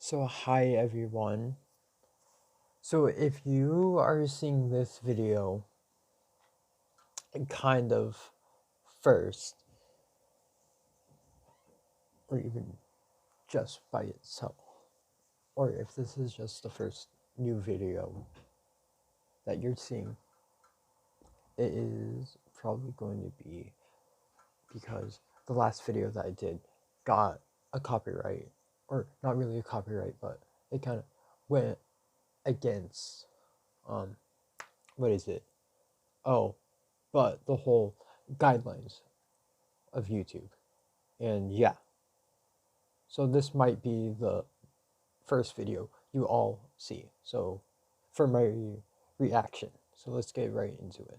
So hi everyone. So if you are seeing this video kind of first, or even just by itself, or if this is just the first new video that you're seeing, it is probably going to be because the last video that I did got a copyright, or not really a copyright, but it kind of went against, what is it? Oh, but the whole guidelines of YouTube. And yeah, so this might be the first video you all see. So for my reaction, so let's get right into it.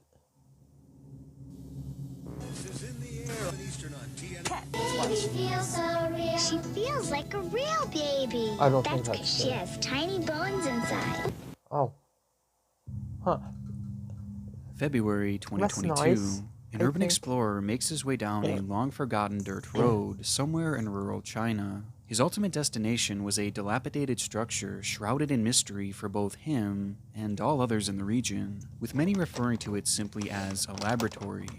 She feels like a real baby. I don't think That's that's because she has tiny bones inside. Oh. Huh. February 2022, nice, an urban explorer makes his way down a long-forgotten dirt road somewhere in rural China. His ultimate destination was a dilapidated structure shrouded in mystery for both him and all others in the region, with many referring to it simply as a laboratory.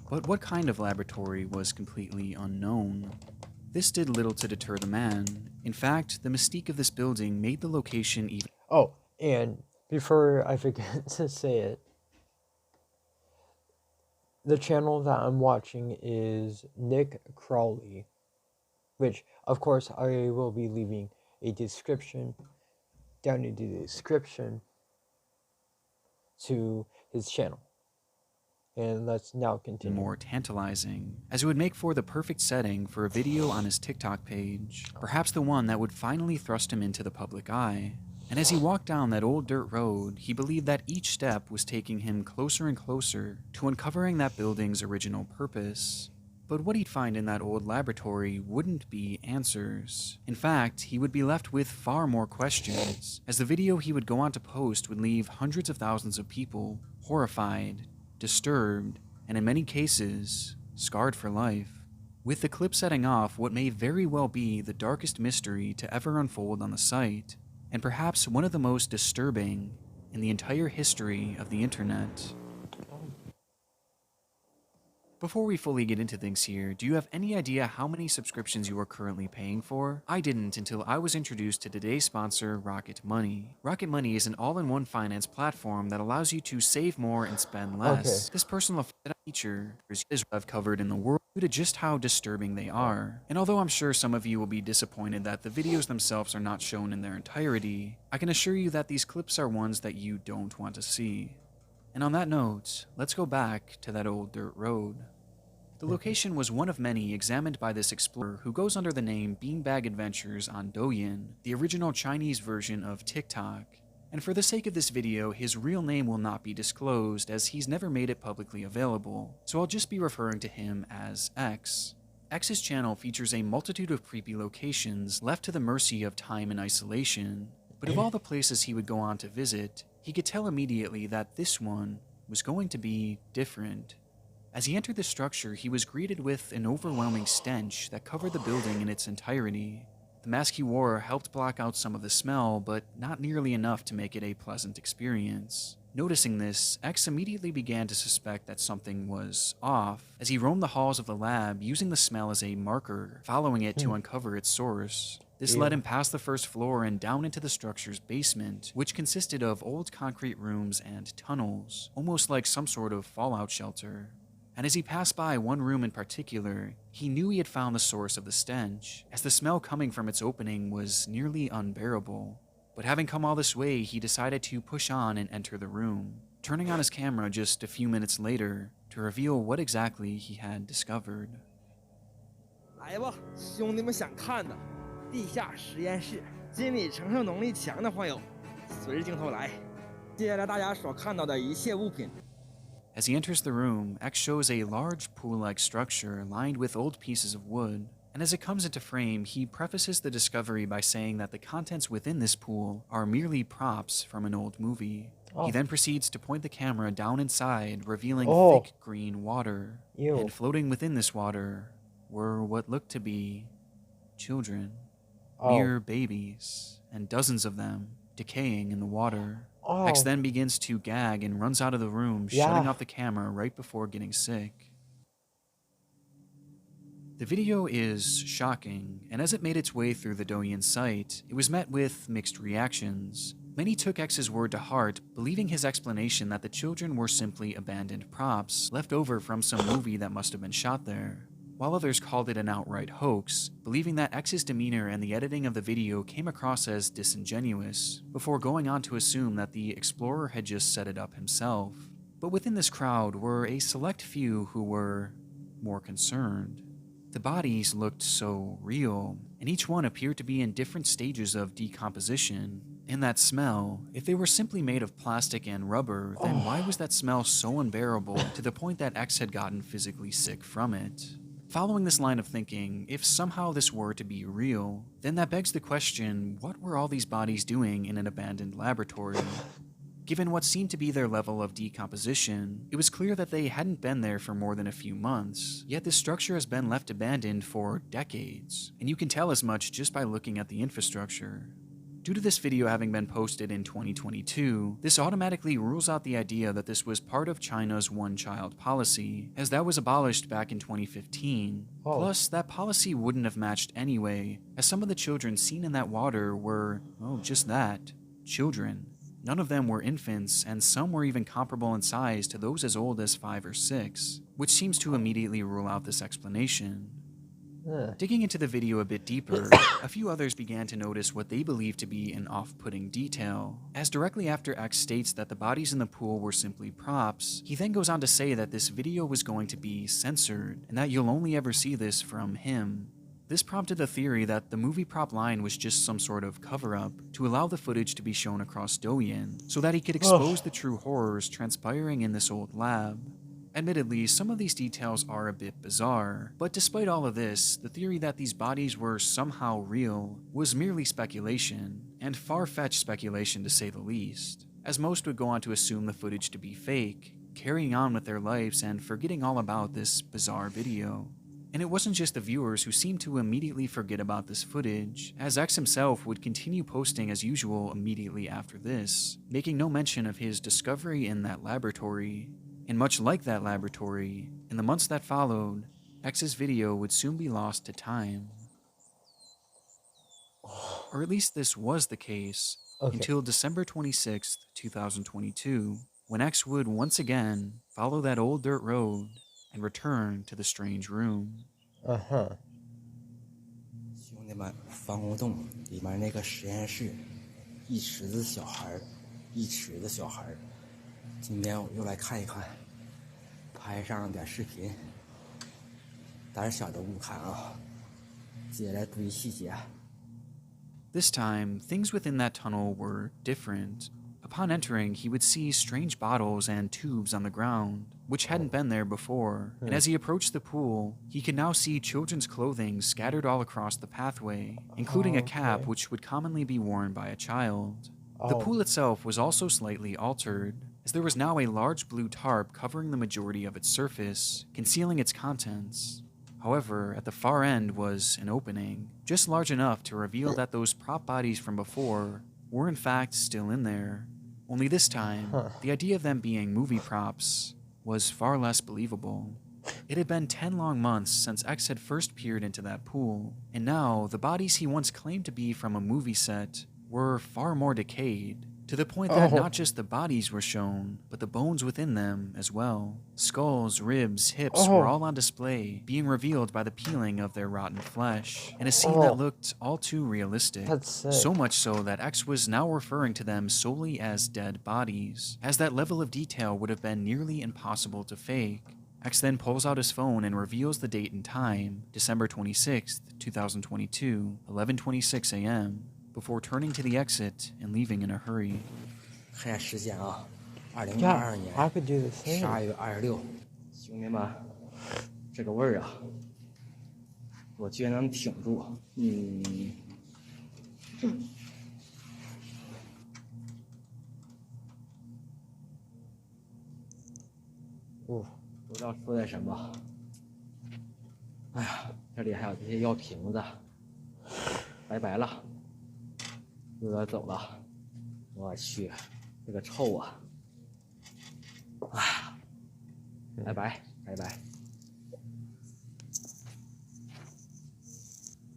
But what kind of laboratory was completely unknown? This did little to deter the man. In fact, the mystique of this building made the location even— Oh, and before I forget to say it, the channel that I'm watching is Nick Crawley, which of course I will be leaving a description down in the description to his channel. And let's now continue. more tantalizing, as it would make for the perfect setting for a video on his TikTok page, perhaps the one that would finally thrust him into the public eye. And as he walked down that old dirt road, he believed that each step was taking him closer and closer to uncovering that building's original purpose. But what he'd find in that old laboratory wouldn't be answers. In fact, he would be left with far more questions, as the video he would go on to post would leave hundreds of thousands of people horrified, disturbed, and in many cases, scarred for life. With the clip setting off what may very well be the darkest mystery to ever unfold on the site, and perhaps one of the most disturbing in the entire history of the internet. Before we fully get into things here, do you have any idea how many subscriptions you are currently paying for? I didn't until I was introduced to today's sponsor, Rocket Money. Rocket Money is an all-in-one finance platform that allows you to save more and spend less. Okay. This personal feature is what I've covered in the world due to just how disturbing they are. And although I'm sure some of you will be disappointed that the videos themselves are not shown in their entirety, I can assure you that these clips are ones that you don't want to see. And on that note, let's go back to that old dirt road. The location was one of many examined by this explorer who goes under the name Beanbag Adventures on Douyin, the original Chinese version of TikTok. And for the sake of this video, his real name will not be disclosed as he's never made it publicly available, so I'll just be referring to him as X. X's channel features a multitude of creepy locations left to the mercy of time and isolation, but of all the places he would go on to visit, he could tell immediately that this one was going to be different. As he entered the structure, he was greeted with an overwhelming stench that covered the building in its entirety. The mask he wore helped block out some of the smell, but not nearly enough to make it a pleasant experience. Noticing this, X immediately began to suspect that something was off, as he roamed the halls of the lab using the smell as a marker, following it to uncover its source. This led him past the first floor and down into the structure's basement, which consisted of old concrete rooms and tunnels, almost like some sort of fallout shelter. And as he passed by one room in particular, he knew he had found the source of the stench, as the smell coming from its opening was nearly unbearable. But having come all this way, he decided to push on and enter the room, turning on his camera just a few minutes later to reveal what exactly he had discovered. 来吧，兄弟们想看的地下实验室，心理承受能力强的朋友，随着镜头来。接下来大家所看到的一切物品。 As he enters the room, X shows a large pool-like structure lined with old pieces of wood, and as it comes into frame, he prefaces the discovery by saying that the contents within this pool are merely props from an old movie. He then proceeds to point the camera down inside, revealing thick green water. And floating within this water were what looked to be children, mere babies. and dozens of them decaying in the water. Oh. X then begins to gag and runs out of the room, shutting off the camera right before getting sick. The video is shocking, and as it made its way through the Douyin site, it was met with mixed reactions. Many took X's word to heart, believing his explanation that the children were simply abandoned props left over from some movie that must have been shot there, while others called it an outright hoax, believing that X's demeanor and the editing of the video came across as disingenuous, before going on to assume that the explorer had just set it up himself. But within this crowd were a select few who were more concerned. The bodies looked so real, and each one appeared to be in different stages of decomposition. And that smell, if they were simply made of plastic and rubber, then why was that smell so unbearable to the point that X had gotten physically sick from it? Following this line of thinking, if somehow this were to be real, then that begs the question, what were all these bodies doing in an abandoned laboratory? Given what seemed to be their level of decomposition, it was clear that they hadn't been there for more than a few months, yet this structure has been left abandoned for decades, and you can tell as much just by looking at the infrastructure. Due to this video having been posted in 2022, this automatically rules out the idea that this was part of China's one-child policy, as that was abolished back in 2015. Plus, that policy wouldn't have matched anyway, as some of the children seen in that water were, oh, just that, children. None of them were infants, and some were even comparable in size to those as old as 5 or 6, which seems to immediately rule out this explanation. Digging into the video a bit deeper, a few others began to notice what they believed to be an off-putting detail, as directly after X states that the bodies in the pool were simply props, he then goes on to say that this video was going to be censored, and that you'll only ever see this from him. This prompted the theory that the movie prop line was just some sort of cover-up to allow the footage to be shown across Douyin, so that he could expose the true horrors transpiring in this old lab. Admittedly, some of these details are a bit bizarre, but despite all of this, the theory that these bodies were somehow real was merely speculation, and far-fetched speculation to say the least, as most would go on to assume the footage to be fake, carrying on with their lives and forgetting all about this bizarre video. And it wasn't just the viewers who seemed to immediately forget about this footage, as X himself would continue posting as usual immediately after this, making no mention of his discovery in that laboratory. And much like that laboratory, in the months that followed, X's video would soon be lost to time. Or at least this was the case, until December 26th, 2022, when X would once again follow that old dirt road and return to the strange room. 兄弟们，防空洞里面那个实验室，一池子小孩，一池子小孩。今天我又来看一看，拍上点视频。胆小的勿看啊，接下来注意细节。This time, things within that tunnel were different. Upon entering, he would see strange bottles and tubes on the ground, which hadn't been there before, and as he approached the pool, he could now see children's clothing scattered all across the pathway, including a cap which would commonly be worn by a child. The pool itself was also slightly altered, as there was now a large blue tarp covering the majority of its surface, concealing its contents. However, at the far end was an opening, just large enough to reveal that those prop bodies from before were in fact still in there. Only this time, the idea of them being movie props was far less believable. It had been 10 long months since X had first peered into that pool, and now the bodies he once claimed to be from a movie set were far more decayed, to the point that not just the bodies were shown, but the bones within them as well. Skulls, ribs, hips were all on display, being revealed by the peeling of their rotten flesh, in a scene that looked all too realistic. So much so that X was now referring to them solely as dead bodies, as that level of detail would have been nearly impossible to fake. X then pulls out his phone and reveals the date and time, December 26th, 2022, 11:26 a.m., before turning to the exit and leaving in a hurry. 看时间啊，2022年12月26，兄弟们，这个味儿啊，我居然能挺住，不知道说点什么。哎呀，这里还有这些药瓶子，拜拜了。又要走了，我去，这个臭啊！啊，拜拜拜拜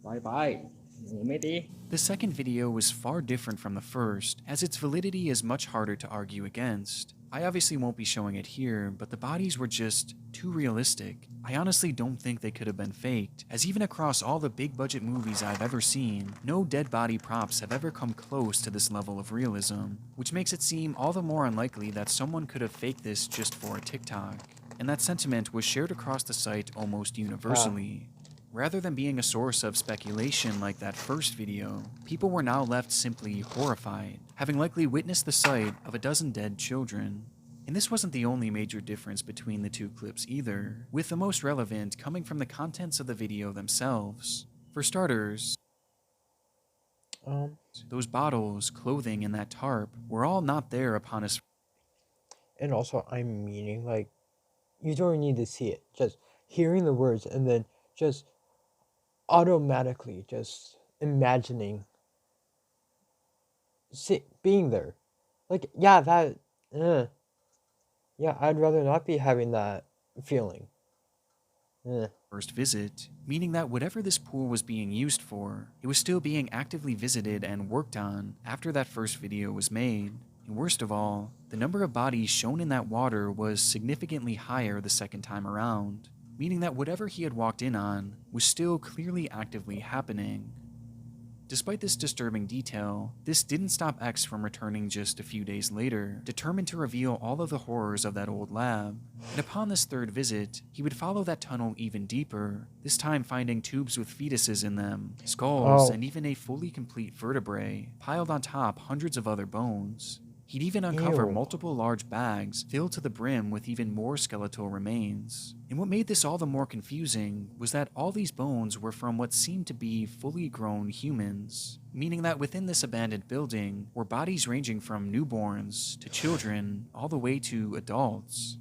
拜拜，你没的。 The second video was far different from the first, as its validity is much harder to argue against. I obviously won't be showing it here, but the bodies were just too realistic. I honestly don't think they could have been faked, as even across all the big budget movies I've ever seen, no dead body props have ever come close to this level of realism, which makes it seem all the more unlikely that someone could have faked this just for a TikTok. And that sentiment was shared across the site almost universally. Rather than being a source of speculation like that first video, people were now left simply horrified, having likely witnessed the sight of a dozen dead children. And this wasn't the only major difference between the two clips either, with the most relevant coming from the contents of the video themselves. For starters, those bottles, clothing, and that tarp were all not there upon his... And also, I'm meaning, like, you don't need to see it. Just hearing the words and then just automatically just imagining being there. Like, yeah, that, yeah, I'd rather not be having that feeling. First visit, meaning that whatever this pool was being used for, it was still being actively visited and worked on after that first video was made. And worst of all, the number of bodies shown in that water was significantly higher the second time around, meaning that whatever he had walked in on was still clearly actively happening. Despite this disturbing detail, this didn't stop X from returning just a few days later, determined to reveal all of the horrors of that old lab. And upon this third visit, he would follow that tunnel even deeper, this time finding tubes with fetuses in them, skulls, and even a fully complete vertebrae, piled on top hundreds of other bones. He'd even uncover multiple large bags filled to the brim with even more skeletal remains. And what made this all the more confusing was that all these bones were from what seemed to be fully grown humans, meaning that within this abandoned building were bodies ranging from newborns to children all the way to adults.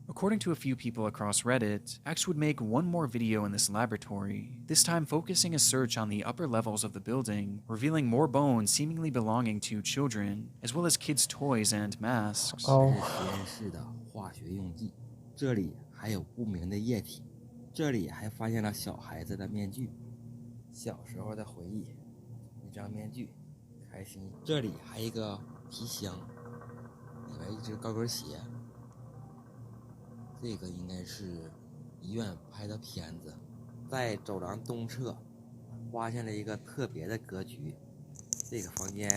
According to a few people across Reddit, X would make one more video in this laboratory, this time focusing a search on the upper levels of the building, revealing more bones seemingly belonging to children, as well as kids' toys and masks. 这是实验室的化学用剂，这里还有不明的液体，这里还发现了小孩子的面具，小时候的回忆，一张面具，开心。这里还有一个皮箱，里面一只高跟鞋。这个应该是医院拍的片子。在走廊东侧发现了一个特别的格局，这个房间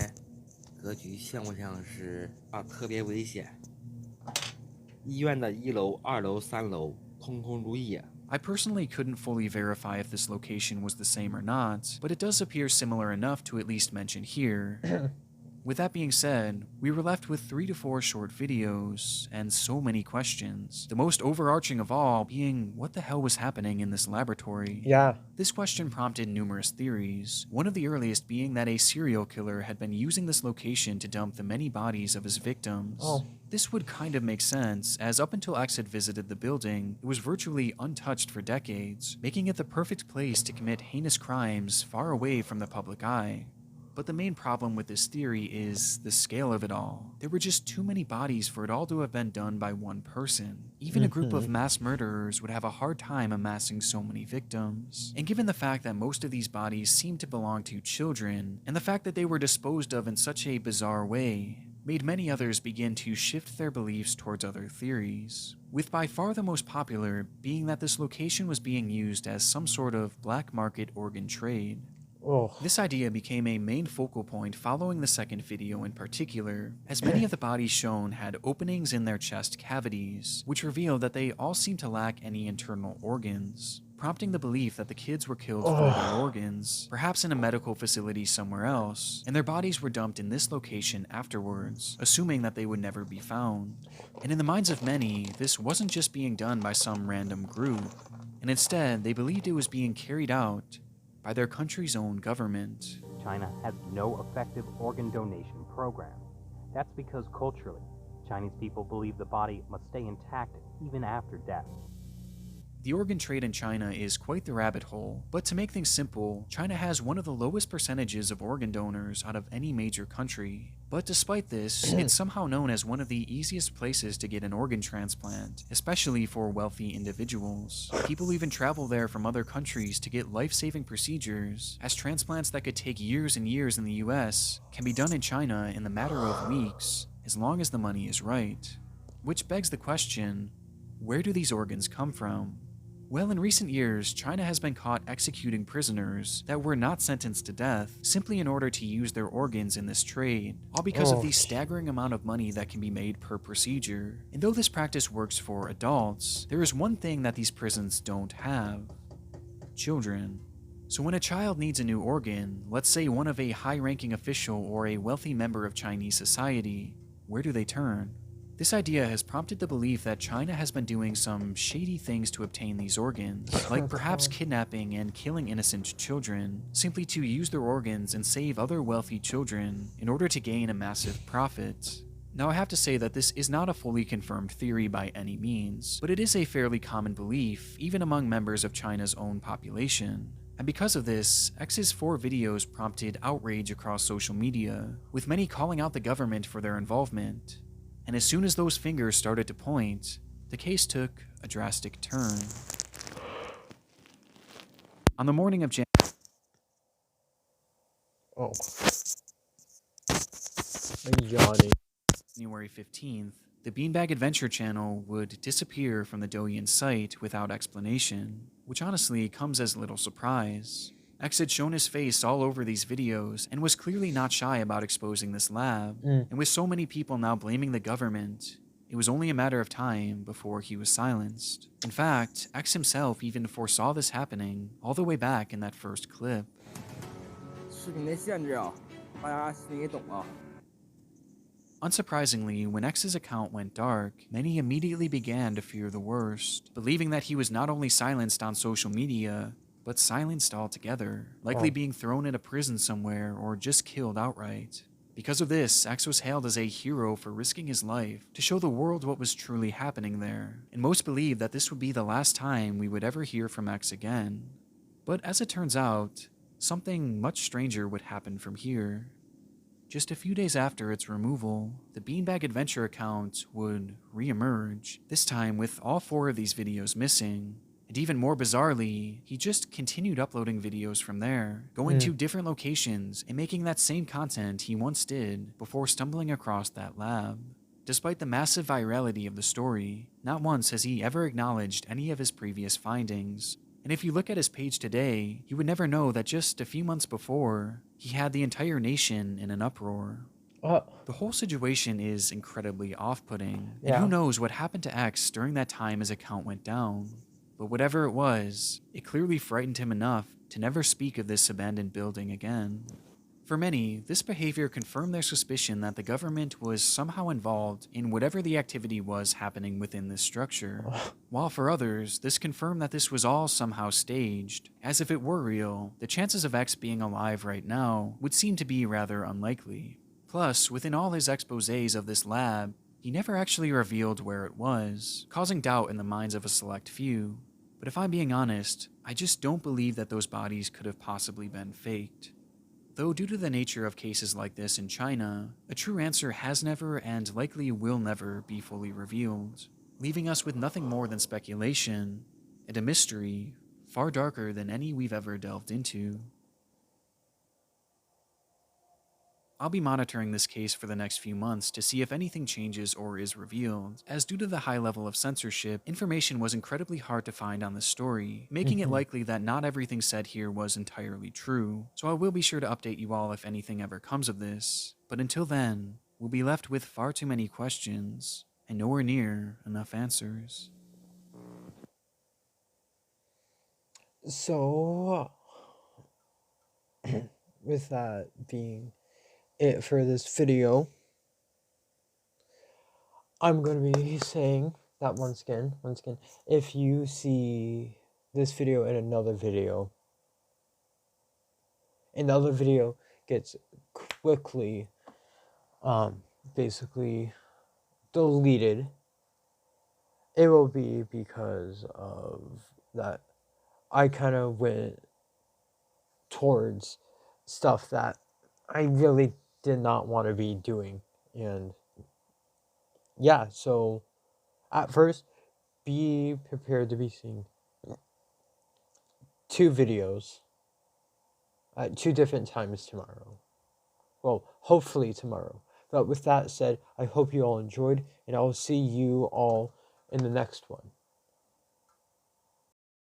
格局像不像是特别危险？医院的1楼、2楼、3楼通通如也。 I personally couldn't fully verify if this location was the same or not, but it does appear similar enough to at least mention here. With that being said, we were left with 3 to 4 short videos, and so many questions. The most overarching of all being what the hell was happening in this laboratory? Yeah. This question prompted numerous theories, one of the earliest being that a serial killer had been using this location to dump the many bodies of his victims. This would kind of make sense, as up until X had visited the building, it was virtually untouched for decades, making it the perfect place to commit heinous crimes far away from the public eye. But the main problem with this theory is the scale of it all. There were just too many bodies for it all to have been done by one person. Even a group of mass murderers would have a hard time amassing so many victims. And given the fact that most of these bodies seemed to belong to children, and the fact that they were disposed of in such a bizarre way, made many others begin to shift their beliefs towards other theories, with by far the most popular being that this location was being used as some sort of black market organ trade. This idea became a main focal point following the second video in particular, as many of the bodies shown had openings in their chest cavities, which revealed that they all seemed to lack any internal organs, prompting the belief that the kids were killed for their organs, perhaps in a medical facility somewhere else, and their bodies were dumped in this location afterwards, assuming that they would never be found. And in the minds of many, this wasn't just being done by some random group, and instead they believed it was being carried out by their country's own government. China has no effective organ donation program. That's because culturally, Chinese people believe the body must stay intact even after death. The organ trade in China is quite the rabbit hole, but to make things simple, China has one of the lowest percentages of organ donors out of any major country. But despite this, it's somehow known as one of the easiest places to get an organ transplant, especially for wealthy individuals. People even travel there from other countries to get life-saving procedures, as transplants that could take years and years in the US can be done in China in the matter of weeks, as long as the money is right. Which begs the question, where do these organs come from? Well, in recent years, China has been caught executing prisoners that were not sentenced to death simply in order to use their organs in this trade, all because of the staggering amount of money that can be made per procedure. And though this practice works for adults, there is one thing that these prisons don't have: children. So when a child needs a new organ, let's say one of a high-ranking official or a wealthy member of Chinese society, where do they turn? This idea has prompted the belief that China has been doing some shady things to obtain these organs, like perhaps kidnapping and killing innocent children, simply to use their organs and save other wealthy children in order to gain a massive profit. Now I have to say that this is not a fully confirmed theory by any means, but it is a fairly common belief even among members of China's own population. And because of this, X's 4 videos prompted outrage across social media, with many calling out the government for their involvement. And as soon as those fingers started to point, the case took a drastic turn. On the morning of January 15th, the Beanbag Adventure channel would disappear from the Douyin site without explanation, which honestly comes as little surprise. X had shown his face all over these videos and was clearly not shy about exposing this lab, and with so many people now blaming the government, it was only a matter of time before he was silenced. In fact, X himself even foresaw this happening all the way back in that first clip. Unsurprisingly, when X's account went dark, many immediately began to fear the worst, believing that he was not only silenced on social media, but silenced altogether, likely being thrown in a prison somewhere or just killed outright. Because of this, X was hailed as a hero for risking his life to show the world what was truly happening there, and most believed that this would be the last time we would ever hear from X again. But as it turns out, something much stranger would happen from here. Just a few days after its removal, the Beanbag Adventure account would re-emerge, this time with all 4 of these videos missing. And even more bizarrely, he just continued uploading videos from there, going to different locations and making that same content he once did before stumbling across that lab. Despite the massive virality of the story, not once has he ever acknowledged any of his previous findings. And if you look at his page today, you would never know that just a few months before, he had the entire nation in an uproar. The whole situation is incredibly off-putting, and who knows what happened to X during that time his account went down. But whatever it was, it clearly frightened him enough to never speak of this abandoned building again. For many, this behavior confirmed their suspicion that the government was somehow involved in whatever the activity was happening within this structure. While for others, this confirmed that this was all somehow staged. As if it were real, the chances of X being alive right now would seem to be rather unlikely. Plus, within all his exposés of this lab, he never actually revealed where it was, causing doubt in the minds of a select few. But if I'm being honest, I just don't believe that those bodies could have possibly been faked. Though due to the nature of cases like this in China, a true answer has never and likely will never be fully revealed, leaving us with nothing more than speculation and a mystery far darker than any we've ever delved into. I'll be monitoring this case for the next few months to see if anything changes or is revealed, as due to the high level of censorship, information was incredibly hard to find on this story, making it likely that not everything said here was entirely true, so I will be sure to update you all if anything ever comes of this. But until then, we'll be left with far too many questions, and nowhere near enough answers. So, with that being it for this video, I'm going to be saying that once again, if you see this video in another video gets quickly, basically deleted, it will be because of that I kind of went towards stuff that I really did not want to be doing. And yeah, so at first, be prepared to be seeing 2 videos at 2 different times tomorrow. Well, hopefully tomorrow. But with that said, I hope you all enjoyed, and I will see you all in the next one.